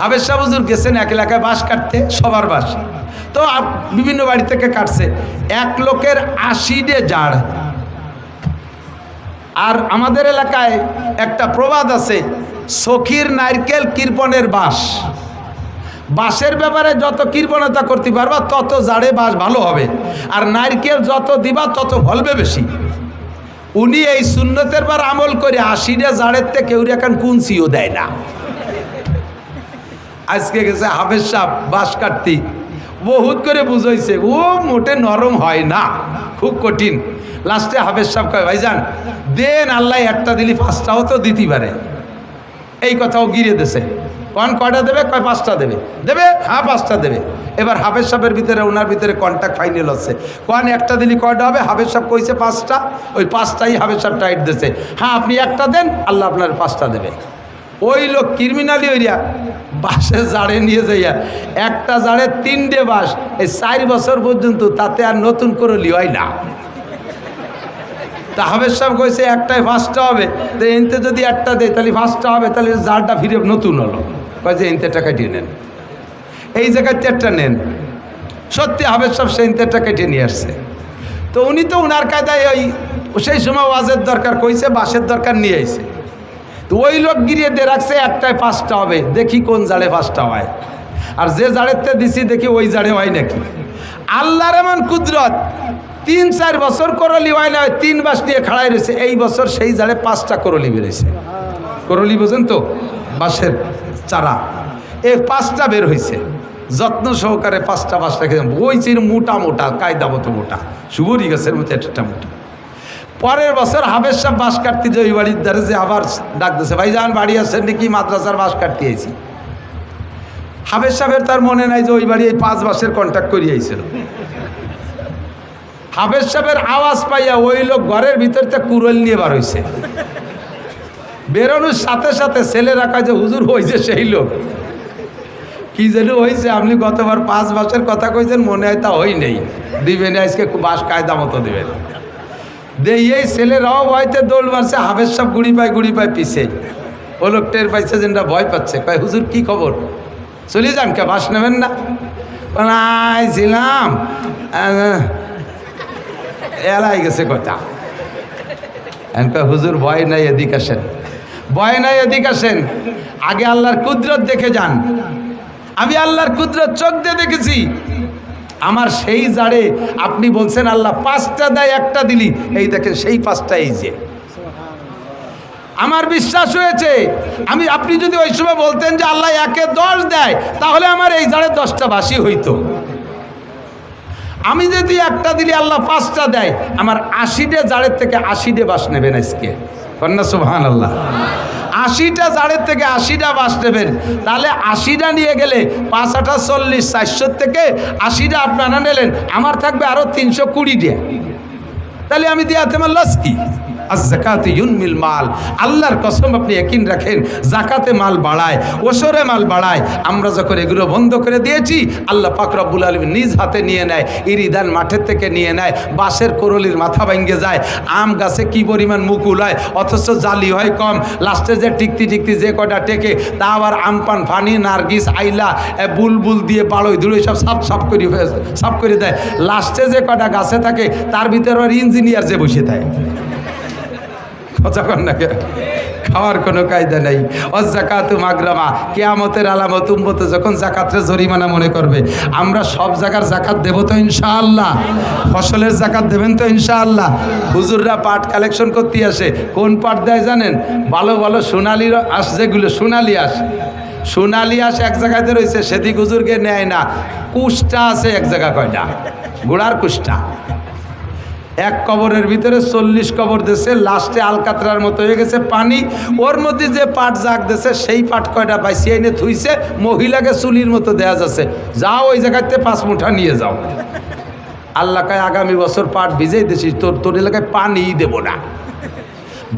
[SPEAKER 1] হাফেজ সাহেব হুজুর গেছেন এক এলাকায় বাঁশ কাটতে, সবার বাঁশ তো বিভিন্ন বাড়ি থেকে কাটছে। এক লোকের 80টে জাড়। আর আমাদের এলাকায় একটা প্রবাদ আছে, সখীর নারকেল কৃপণের বাঁশ। বাঁশের ব্যাপারে যত কৃপণতা করতে পারবা তত জাড়ে বাঁশ ভালো হবে, আর নারকেল যত দিবা তত ফলবে বেশি। উনি এই সুন্নতের বার আমল করে 80টে জাড়ের থেকে কেউ এখন কুঞ্চিও দেয় না। আজকে গেছে হাফেজ সাহেব বাঁশ কাটতি, বহুত করে বুঝাইছে, ও মোটে নরম হয় না, খুব কঠিন। লাস্টে হাফেজ সাহেব কয় ভাইজান দেন, আল্লাহ একটা দিলি 5টাও তো দিতে পারে। এই কথাও গিরে দেছে। কয়টা দেবে? কয় 5টা দেবে। দেবে? হ্যাঁ 5টা দেবে। এবার হাফেজ সাহেবের ভিতরে ওনার ভিতরে কন্ট্যাক্ট ফাইনাল হচ্ছে। একটা দিলি কয়টা হবে? হাফেজ সাহেব কইছে 5টা, ওই 5টাই হাফেজ সাহেব টাইট দিয়েছে। হ্যাঁ আপনি একটা দেন, আল্লাহ আপনার 5টা দেবে। ওই লোক ক্রিমিনালি হইয়া বাঁশের জাড়ে নিয়ে যাইয়া একটা জাড়ে 3টে বাঁশ, এই 4 বছর পর্যন্ত তাতে আর নতুন করে লিওয়াই না। তা হাফেজ সাহেব কইছে একটাই 5টা হবে, তো এনতে যদি একটা দেয় তাহলে 5টা হবে, তাহলে জাড়টা ফিরে নতুন হলো। কয় যে এনতে টাকা কেটে নেন, এই জায়গায় 4টা নেন। সত্যি হাফেজ সাহেব সেই 4টা কেটে নিয়ে আসছে। তো উনি তো উনার কায়দায় ওই সেই সময় ওয়াজের দরকার কইছে, বাঁশের দরকার নিয়ে আইছে। তো ওই লোক গিরিয়ে দিয়ে রাখছে একটাই 5টা হবে, দেখি কোন জাড়ে 5টা হয়। আর যে জাড়েতে দিছি দেখি ওই জাড়ে হয় নাকি। আল্লাহর এমন কুদরত, 3-4 বছর করলি হয় না, 3 বাঁশ নিয়ে খাড়াই রয়েছে। এই বছর সেই জাড়ে 5টা করলি বেরোইছে। করলি বোঝেন তো, বাঁশের চারা, এই 5টা বের হয়েছে। যত্ন সহকারে 5টা বাঁশ রেখে ওই চির মোটা মোটা, কায়দা মতো মোটা, সুবরি গাছের মতো একটা মোটা। পরের বছর হাফেজ সাহেব বাঁশ কাটতে যে ওই বাড়ির ধারে যে আবার ডাক দিয়েছে, ভাইজান বাড়ি আসছেন নাকি? মাদ্রাসার বাঁশ কাটতে আইছি। হাফেজ সাহেবের তার মনে নাই যে ওই বাড়ি এই 5 বাঁশের কন্ট্যাক্ট করিয়ে আইছিল। হাফেজ সাহেবের আওয়াজ পাইয়া ওই লোক ঘরের ভিতর থেকে কুড়াল নিয়ে বার হয়েছে। বেরোনোর সাথে সাথে ছেলেরা কয় যে হুজুর হয়েছে সেই লোক। কি যেন হয়েছে? আপনি গতবার 5 বাঁশের কথা কইছেন, মনে হয় তা হই নেই, দিবেন আজকে বাঁশ কায়দা মতো দিবেন। এই ছেলেরাও ভয়তে দৌড় মারছে, হাফেজ সাহেব গুড়ি পায় পিছে। ও লোক টের পাইছে যে ভয় পাচ্ছে, কয় হুজুর কি খবর? চলে যান, কে বাঁশ নেবেন না? ছিলাম এলাই গেছে কথা। হুজুর ভয় নাই, এদিক আসেন, ভয় নাই এদিক আসেন, আগে আল্লাহর কুদরত দেখে যান। আমি আল্লাহর কুদরত চোখ দিয়ে দেখেছি। আমার সেই জাড়ে আপনি বলছেন আল্লাহ 5টা দেয়, একটা দিলি, এই দেখেন সেই 5টা এই যে। আমার বিশ্বাস হয়েছে। আপনি যদি ওই সময় বলতেন যে আল্লাহ 1-এ 10 দেয়, তাহলে আমার এই জাড়ে 10টা বাঁশি হইতো। আমি যদি একটা দিলি আল্লাহ 5টা দেয়, আমার 80টে জাড়ের থেকে 80টে বাঁশ নেবেন আজকে। কন্যা সুবহানাল্লাহ। 80টা জাড়ের থেকে 80টা বাঁশ নেবেন, তাহলে 80টা নিয়ে গেলে 5-8 40, 400 থেকে 80টা আপনারা নিলেন, আমার থাকবে আরো 320 টাকা। তাহলে আমি দিয়ে আমার লস কি? আয-যাকাতু ইউনমিল মাল। আল্লাহর কসম আপনি ইয়াকিন রাখেন, যাকাতে মাল বাড়ায়, ওশরে মাল বাড়ায়। আমরা যখন এগুলো বন্ধ করে দিয়েছি, আল্লাহ পাক রব্বুল আলামিন নিজ হাতে নিয়ে নেয়, ইরিদান মাঠের থেকে নিয়ে নেয়, বাঁশের করলির মাথা ভেঙে যায়, আম গাছে কি পরিমাণ মুকুল হয় অথচ জালি হয় কম, লাস্টে যে টিকতি টিকতি যে কটা টেকে তা আবার আমপান ফানি নার্গিস আইলা বুলবুল দিয়ে বাড়ই ধুলোই সব সাফ করে দেয়। লাস্টে যে কটা গাছে থাকে তার ভিতরে আবার ইঞ্জিনিয়ার যে বসে থাকে। কথা কন না, খাওয়ার কোনো কায়দা নেই। অযাকাতু মাগরামা, কিয়ামতের আলামত উম্মতে যখন যাকাতের জরিমানা মনে করবে। আমরা সব জায়গার যাকাত দেব তো ইনশাআল্লাহ? ফসলের যাকাত দেবেন তো ইনশাআল্লাহ? হুজুররা পাট কালেকশন করতে আসে, কোন পাট দেয় জানেন? ভালো ভালো সোনালি আঁশ, যেগুলো সোনালি আঁশ, সোনালি আঁশ এক জায়গাতে রয়েছে, সেদিক হুজুরকে নেয় না। কুষ্টা আছে এক জায়গা, কয়টা গোড়ার কুষ্টা, এক কবরের ভিতরে 40 কবর দেশে, লাস্টে আলকাতরার মতো হয়ে গেছে পানি, ওর মধ্যে যে পাট জাগ দেশে সেই পাট কয়টা বাইসিয়ে এনে থুইছে, মহিলাকে চুলির মতো দেয়া যাচ্ছে, যাও ওই জায়গাতে 5 মুঠা নিয়ে যাও। আল্লাহ কয় আগামী বছর পাট ভিজেই দিছি, তোর এলাকায় পানিই দেবো না।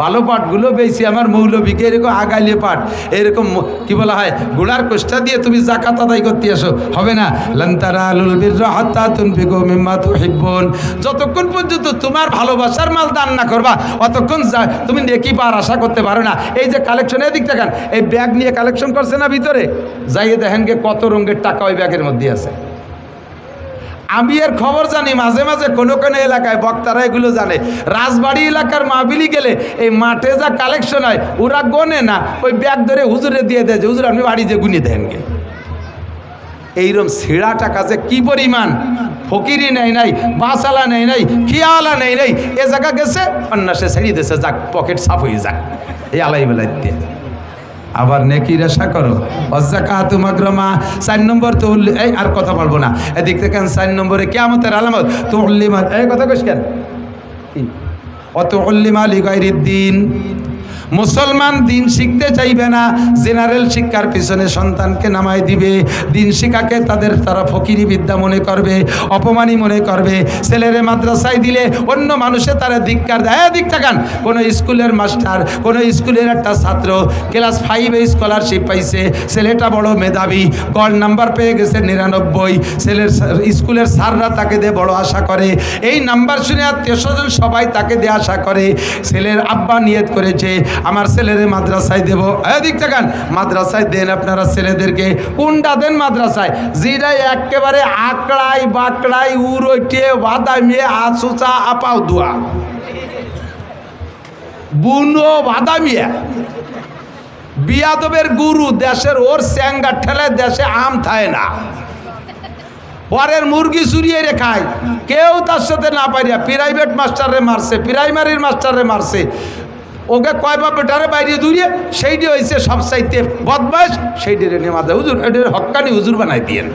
[SPEAKER 1] ভালো পাটগুলো বেশি আমার মৌলবীকে এরকম আগাইলে পাট, এরকম কি বলা হয় গোড়ার কোষ্টা দিয়ে তুমি যাকাত আদায় করতে আসো, হবে না। লান তারালুল বিররা হাত্তা তুনফিকু মিম্মা তুহিব্বুন, যতক্ষণ পর্যন্ত তোমার ভালোবাসার মাল দান না করবা অতক্ষণ তুমি নেকি পাওয়ার আশা করতে পারো না। এই যে কালেকশন, এদিক দেখেন, এই ব্যাগ নিয়ে কালেকশন করছে না ভিতরে, যাইয়ে দেখেন গে কত রঙের টাকা ওই ব্যাগের মধ্যে আছে। আমি এর খবর জানি, মাঝে মাঝে কোনো কোনো এলাকায় বক্তারা এগুলো জানে। রাজবাড়ি এলাকার মাহফিলি গেলে এই মাঠে যা কালেকশন হয় ওরা গোনে না, ওই ব্যাগ ধরে হুজুরে দিয়ে দেয় যে হুজুর আপনি বাড়ি যে গুনে দেন গে। এইরকম ছেঁড়া টাকা যে কি পরিমাণ, ফকিরি নেই নাই, বাঁচালা নেই নাই, খিয়ালা নেই নাই, এ জায়গা গেছে অন্যাসে ছেড়িয়ে দিয়েছে, যাক পকেট সাফ হয়ে যাক, এই আলাই বেলাই দিয়ে। আবার নেকির আশা করো। অযাকাতু মাগরামা, 4 নম্বর তো এই আর কথা বলবো না, এদিক থেকে 4 নম্বরে কিয়ামতের আলামত তুল্লিমা, এই কথা কইস কেন, অতুল্লিমা লিগাইরিদ্দিন। মুসলমান দিন শিখতে চাইবে না, জেনারেল শিক্ষার পিছনে সন্তানকে নামাই দিবে। দিন শিক্ষাকে তারা ফকিরি বিদ্যা মনে করবে, অপমানী মনে করবে। ছেলেরে মাদ্রাসায় দিলে অন্য মানুষে তারা ধিক্কার দেয়। দিক থাকান কোনো স্কুলের মাস্টার, কোনো স্কুলের একটা ছাত্র ক্লাস 5-এ স্কলারশিপ পাইছে, ছেলেটা বড় মেধাবী, গড় নাম্বার পেয়ে গেছে 99, ছেলের স্কুলের স্যাররা তাকে দিয়ে বড় আশা করে। এই নাম্বার শুনে আত্মীয়স্বজন সবাই তাকে দিয়ে আশা করে। ছেলের আব্বা নিয়ত করেছে আমার ছেলেরে মাদ্রাসায় দেব। এদিক থাকান, মাদ্রাসায় দেন আপনারা ছেলেদেরকে। কোনটা দেন মাদ্রাসায়? যেটা একেবারে আকড়াই বাকড়াই উড়ে বাদামিয়ে আসুচা আপাও দুয়া বুনো বাদামিয়া বিয়াদবের গুরু, দেশের ওর স্যাঙ্গা ঠেলে দেশে আম থায় না, পরের মুরগি চুরিয়ে রে খায়, কেউ তার সাথে না পারিয়া প্রাইভেট মাস্টারে মারছে, প্রাইমারির মাস্টারে মারছে, ওকে কয়বা বেটারে বাইরে দূরিয়ে সেইটি হয়েছে সবচাইতে বদমাস, সেইটি রে নেমাদে হুজুর, এটির হক্কানি হুজুর বানাই দিয়েন।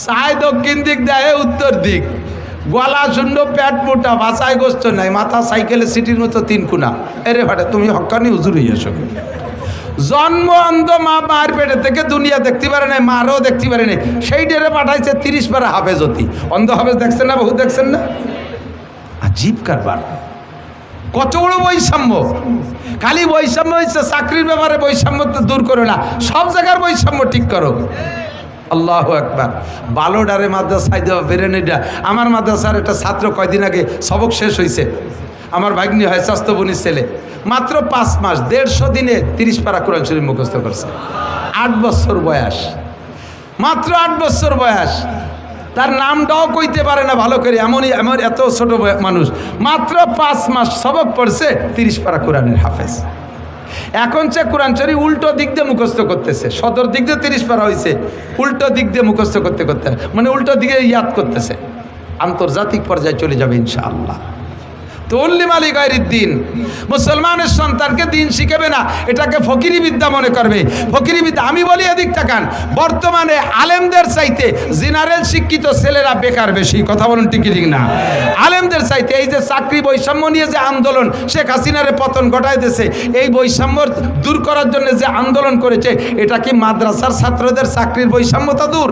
[SPEAKER 1] চায় দক্ষিণ দিক, দেয় উত্তর দিক, গলা শূন্য, পেট মোটা, বাসায় গোস্ত নাই, মাথা সাইকেলে সিটির মতো 3 কোনা। এরে ভাটে তুমি হক্কানি হুজুর হইয়াছো। জন্ম অন্ধ, মা মার পেটে থেকে দুনিয়া দেখতে পারে নাই, মারও দেখতে পারে নাই, সেই ডেরে পাঠাইছে 30 পারা হাফেজতি। অন্ধ হাফেজ দেখছেন না, বহু দেখছেন না? আজীব কারবার, কত বড় বৈষম্য। খালি বৈষম্য হয়েছে চাকরির ব্যাপারে, বৈষম্য তো দূর করো না, সব জায়গার বৈষম্য ঠিক করো। আল্লাহু আকবার। বালোডারে মাদ্রাসায় দেওয়া বেরেনিটা, আমার মাদ্রাসার একটা ছাত্র কয়দিন আগে সবক শেষ হয়েছে, আমার ভাগ্নি হয় স্বাস্থ্য বোনের ছেলে, মাত্র 5 মাস 150 দিনে 30 পারা কোরআন শরীফ মুখস্থ করছে। 8 বছর বয়স, মাত্র 8 বছর বয়স। তার নামটাও কইতে পারে না ভালো করে, এমনই এমন এত ছোট মানুষ, মাত্র 5 মাস সবক পড়ছে, 30 পারা কোরআনের হাফেজ। এখন সে কোরআন শরীফ উল্টো দিক দিয়ে মুখস্থ করতেছে, সদর দিক দিয়ে 30 পারা হয়েছে, উল্টো দিক দিয়ে মুখস্থ করতে করতে, মানে উল্টো দিকে ইয়াদ করতেছে। আন্তর্জাতিক পর্যায়ে চলে যাবে ইনশাআল্লাহ। দিন, মুসলমানের সন্তানকে দিন শিখাবে না, এটাকে ফকিরি বিদ্যা মনে করবে। ফকিরি বিদ্যা, আমি বলি এদিক তাকান, বর্তমানে আলেমদের চাইতে জেনারেল শিক্ষিত ছেলেরা বেকার বেশি। কথা বলুন ঠিক ঠিক না? আলেমদের চাইতে এই যে চাকরি বৈষম্য নিয়ে যে আন্দোলন, শেখ হাসিনারে পতন ঘটায় দিয়েছে, এই বৈষম্য দূর করার জন্য যে আন্দোলন করেছে, এটা কি মাদ্রাসার ছাত্রদের চাকরির বৈষম্যতা দূর?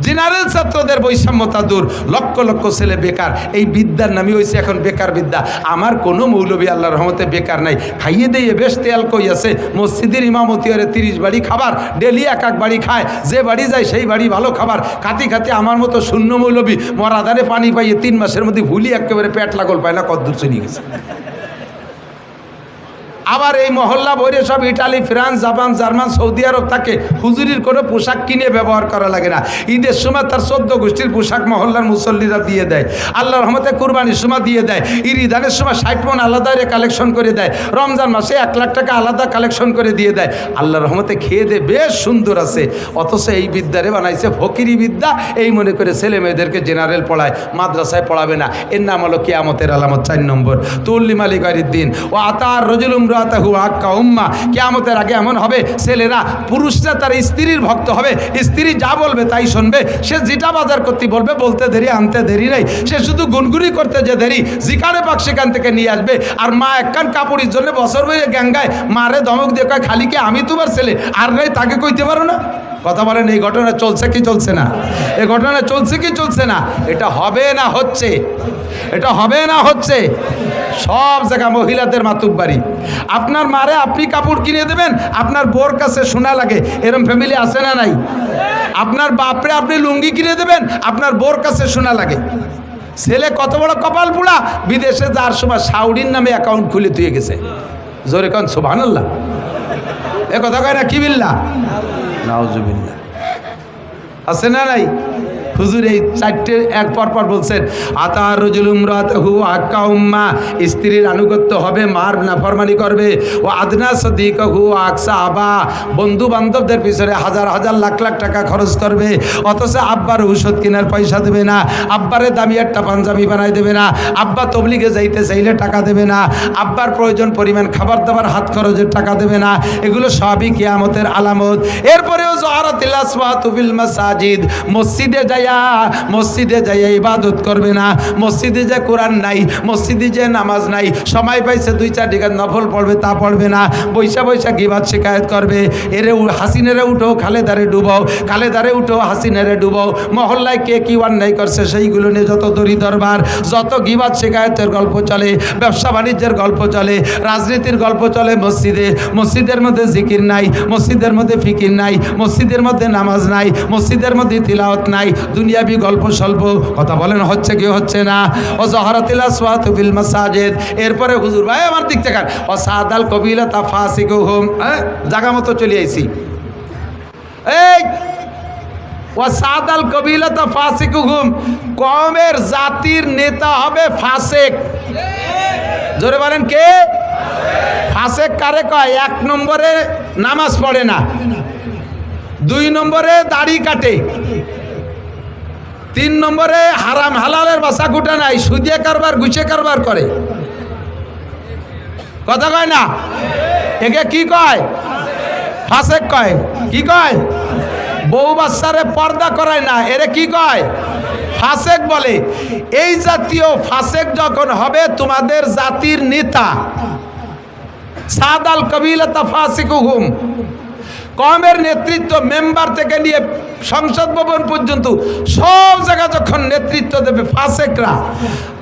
[SPEAKER 1] জেনারেল ছাত্রদের বৈষম্যতা দূর, লক্ষ লক্ষ ছেলে বেকার। এই বিদ্যার নামই হয়েছে এখন বেকার বিদ্যা। আমার কোনো মৌলবী আল্লাহর রহমতে বেকার নাই, খাইয়ে দিয়ে বেশ তেল কই আছে। মসজিদের ইমামতি হরে 30 বাড়ি খাবার, ডেলি এক এক বাড়ি খায়, যে বাড়ি যায় সেই বাড়ি ভালো খাবার। খাতি খাতি আমার মতো শূন্য মৌলবী মরাদানে পানি পাইয়ে 3 মাসের মধ্যে ভুলি একেবারে পেট লাগল পায় না, কদ্দূর চলে গেছে। আবার এই মহল্লা বইরে সব Italy, France, Japan, German, Saudi Arab থাকে। হুজুরির কোনো পোশাক কিনে ব্যবহার করা লাগে না। ঈদের সময় তার 14 গোষ্ঠীর পোশাক মহল্লার মুসল্লিরা দিয়ে দেয়। আল্লাহর রহমতে কুরবানির সময় দিয়ে দেয়। ঈদানের সময় 60 মণ আলাদা কালেকশন করে দেয়। রমজান মাসে 1 লাখ টাকা আলাদা কালেকশন করে দিয়ে দেয়। আল্লাহর রহমতে খেয়ে দেয়, বেশ সুন্দর আছে। অথচ এই বিদ্যারে বানাইছে ফকিরি বিদ্যা। এই মনে করে ছেলে মেয়েদেরকে জেনারেল পড়ায়, মাদ্রাসায় পড়াবে না। এর নাম হলো কিয়ামতের আলামত। 4 নম্বর তুল্লি মালিক দিন ও আতার রজুলুম কিয়ামতের আগে এমন হবে, ছেলেরা, পুরুষরা তার স্ত্রীর ভক্ত হবে। স্ত্রী যা বলবে তাই শুনবে। সে যেটা বাজার করতে বলবে, বলতে দেরি আনতে দেরি নেই। সে শুধু গুনগুনি করতে যে দেরি, যেখানে পাক সেখান থেকে নিয়ে আসবে। আর মা একখান কাপড়ের জন্য বছর বইয়ে গ্যাঙ্গায় মারে ধমক দিয়ে কয়, খালি কি আমি তোমার ছেলে আর নাই তাকে কইতে পারো না? কথা বলেন, এই ঘটনা চলছে কি চলছে না? এই ঘটনা চলছে কি চলছে না? এটা হবে না হচ্ছে, এটা হবে না হচ্ছে। সব জায়গা মহিলাদের মাতুব্বারি। আপনার মারে আপনি কাপড় কিনে দেবেন, আপনার বোর কাছে শোনা লাগে। এরকম ফ্যামিলি আছে না নাই? আপনার বাপরে আপনি লুঙ্গি কিনে দেবেন, আপনার বোর কাছে শোনা লাগে। ছেলে কত বড় কপাল পুড়া, বিদেশে যার সময় সাউডির নামে অ্যাকাউন্ট খুলে দিয়ে গেছে। জোরে কন সুবহানাল্লাহ। এ কথা কয় না কি বিল্লাহ, নাউজুবিল্লাহ। আছে না নাই? হুজুর এই 4টে এক পর বলছেন, আতার রজুলুম রাতাহু আক্কা উম্মা, স্ত্রীর আনুগত্য হবে, মার নাফরমানি করবে। ও আদনা সদিকাহু আকসা আবা, বন্ধু বান্ধবদের পিছনে হাজার হাজার লাখ লাখ টাকা খরচ করবে, অথচ আব্বার ঔষধ কেনার পয়সা দেবে না, আব্বারে দামি একটা পাঞ্জাবি বানাই দেবে না, আব্বা তবলিগে যাইতে চাইলে টাকা দেবে না, আব্বার প্রয়োজন পরিমাণ খাবার দাবার হাত খরচের টাকা দেবে না। এগুলো সবই কিয়ামতের আলামত। এরপরেও জহারাতিল আসওয়াতু ফিল মাসাজিদ, মসজিদে যাইয়া ইবাদত করবে না, মসজিদে যে কোরআন নাই, মসজিদে যে নামাজ নাই, সময় পাইছে 2-4 টাকা নফল পড়বে, তা পড়বে না, বৈশা বৈশা গিবাত শিকায়ত করবে। এরে হাসিনারে উঠো, খালেদারে ডুবাও, খালেদারে উঠো, হাসিনারে ডুবাও। মহল্লায় কে কি অন্যায় করছে সেইগুলো নিয়ে যত দড়ি দরবার, যত গিবাত শিকায়তের গল্প চলে, ব্যবসা বাণিজ্যের গল্প চলে, রাজনীতির গল্প চলে মসজিদে। মসজিদের মধ্যে জিকির নাই, মসজিদের মধ্যে ফিকির নাই, মসজিদের মধ্যে নামাজ নাই, মসজিদের মধ্যে তিলাওয়াত নাই, দুনিয়াবি গল্প স্বল্প। কথা বলেন হচ্ছে কি হচ্ছে না? ও জহরাতিল আসওয়াতু ফিল মাসাজিদ। এরপরে হুজুর ভাই আমার দিক থেকে ও সাদাল কবিলাতা ফাসিকুহুম, জায়গা মতো চলে আইছি। এই ও সাদাল কবিলাতা ফাসিকুহুম, কওমের জাতির নেতা হবে ফাসেক। জোরে বলেন কে? ফাসেক কারে কয়? 1 নম্বরে নামাজ পড়ে না, 2 নম্বরে দাড়ি কাটে, 3 নম্বরে হারাম হালালের বাসা কুটা নাই, সুদিয়া কারবার গুছে কারবার করে। কথা কয় না? একে কি কয়? ফাসেক কয়। কি কয়? বউ বাচ্চারে পর্দা করায় না, এরে কি কয়? ফাসেক বলে। এই জাতীয় ফাসেক যখন হবে তোমাদের জাতির নেতা, সাদাল কবিলাতা ফাসিকুহুম, কওমের নেতৃত্ব মেম্বার থেকে নিয়ে সংসদ ভবন পর্যন্ত সব জায়গা যখন নেতৃত্ব দেবে ফাসেকরা।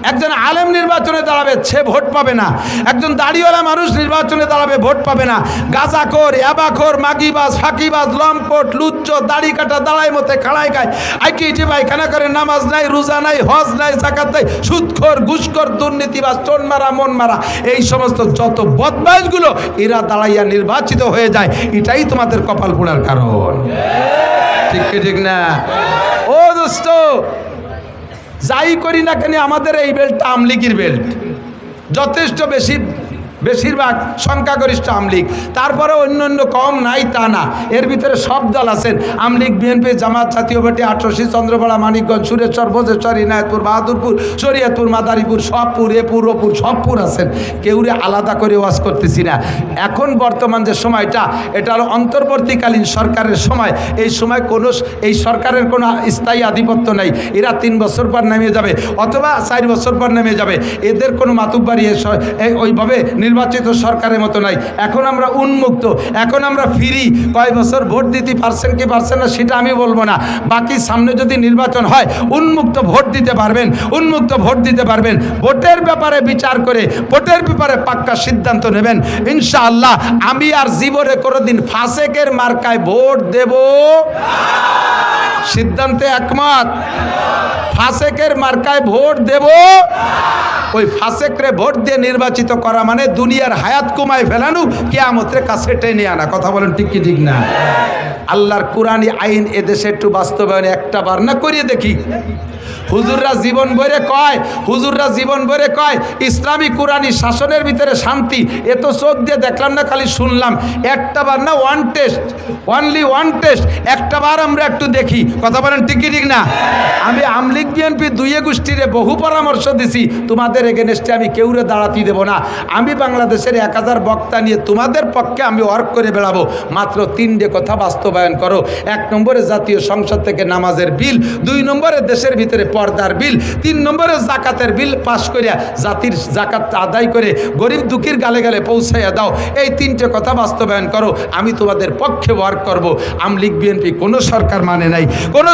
[SPEAKER 1] একজন আলেম নির্বাচনে দাঁড়াবে, সে ভোট পাবে না। একজন দাড়িওয়ালা মানুষ নির্বাচনে দাঁড়াবে, ভোট পাবে না। গাঁজাখোর, ইয়াবাখোর, মাগিবাজ, ফাঁকিবাজ, লম্পট, লুচ্চ, দাড়ি কাটা, দাঁড়াই মতে খাড়াই খায়, আইকি পায়খানা করে, নামাজ নাই, রোজা নাই, হজ নাই, যাকাত নাই, সুদখোর, ঘুষখোর, দুর্নীতিবাজ, চোন মারা, মন মারা, এই সমস্ত যত বদমাইশগুলো এরা দাঁড়াইয়া নির্বাচিত হয়ে যায়। এটাই তোমাদের কপাল পোড়ার কারণ। ঠিক কি ঠিক না? ও দোস্ত, যাই করি না কেন আমাদের এই বেল্টটা আমলিগির বেল্ট, যথেষ্ট বেশিরভাগ সংখ্যাগরিষ্ঠ আমলিগ। তারপরে অন্য অন্য কম নাই তা না, এর ভিতরে সব দল আছেন। আমলিগ, বিএনপি, জামাত, জাতীয় পার্টি, 88, চন্দ্রপাড়া, মানিকগঞ্জ, সুরেশ্বর, ভোজেশ্বর, ইনায়তপুর, বাহাদুরপুর, শরীয়তপুর, মাদারীপুর, সবপুর, এপুর, ওপুর, সবপুর আছেন। কেউরে আলাদা করে ওয়াজ করতেছি না। এখন বর্তমান যে সময়টা, এটা হলো অন্তর্বর্তীকালীন সরকারের সময়। এই সময় এই সরকারের কোনো স্থায়ী আধিপত্য নাই। এরা 3 বছর পর নেমে যাবে অথবা 4 বছর পর নেমে যাবে। এদের কোনো মাতুব্বারি ওইভাবে নির্বাচিত সরকারের মতো নাই। এখন আমরা উন্মুক্ত, এখন আমরা ফ্রি। কয় বছর ভোট দিতে পারছেন কি পারছেন না সেটা আমি বলবো না। বাকি সামনে যদি নির্বাচন হয় উন্মুক্ত ভোট দিতে পারবেন, উন্মুক্ত ভোট দিতে পারবেন। ভোটের ব্যাপারে বিচার করে ভোটের ব্যাপারে পাক্কা সিদ্ধান্ত নেবেন ইনশাআল্লাহ। আমি আর জীবনে কোনোদিন ফাসেকের মার্কায় ভোট দেব সিদ্ধান্তে একমত। ফাসেকের মার্কায় ভোট দেব, ওই ফাসেকরে ভোট দিয়ে নির্বাচিত করা মানে দুনিয়ার হায়াত কমায় ফেলানো, কিয়ামতের কাছে টেনে আনা। কথা বলেন ঠিক কি ঠিক না? আল্লাহর কোরআনী আইন এদেশে একটু বাস্তবায়ন একটা বার না করিয়ে দেখি। হুজুররা জীবন ভরে কয়, হুজুররা জীবন ভরে কয় ইসলামী কোরআনী শাসনের ভিতরে শান্তি। এ তো চোখ দিয়ে দেখলাম না, খালি শুনলাম। একটা বার না, one test, only one test, একটা বার আমরা একটু দেখি। কথা বলেন ঠিক কি ঠিক না? আমি আমলিগ বিএনপি দুইয়ে গোষ্ঠীরে বহু পরামর্শ দিছি, তোমাদের এগেনস্টে আমি কেউরে দাঁড়াতে দেব না। আমি বাংলাদেশের 1000 বক্তা নিয়ে তোমাদের পক্ষে আমি ওয়ার্ক করে বেড়াবো। মাত্র 3টে কথা বাস্তবায়ন করো। 1 নম্বরে জাতীয় সংসদ থেকে নামাজের বিল, 2 নম্বরে দেশের ভিতরে পর্দার বিল, 3 নম্বরে জাকাতের বিল পাশ করিয়া জাতির জাকাত আদায় করে গরিব দুঃখীর গালে গালে পৌঁছাইয়া দাও। এই 3টে কথা বাস্তবায়ন করো, আমি তোমাদের পক্ষে ওয়ার্ক করব। আমলিগ বিএনপি কোনো সরকার মানে নাই, কোনো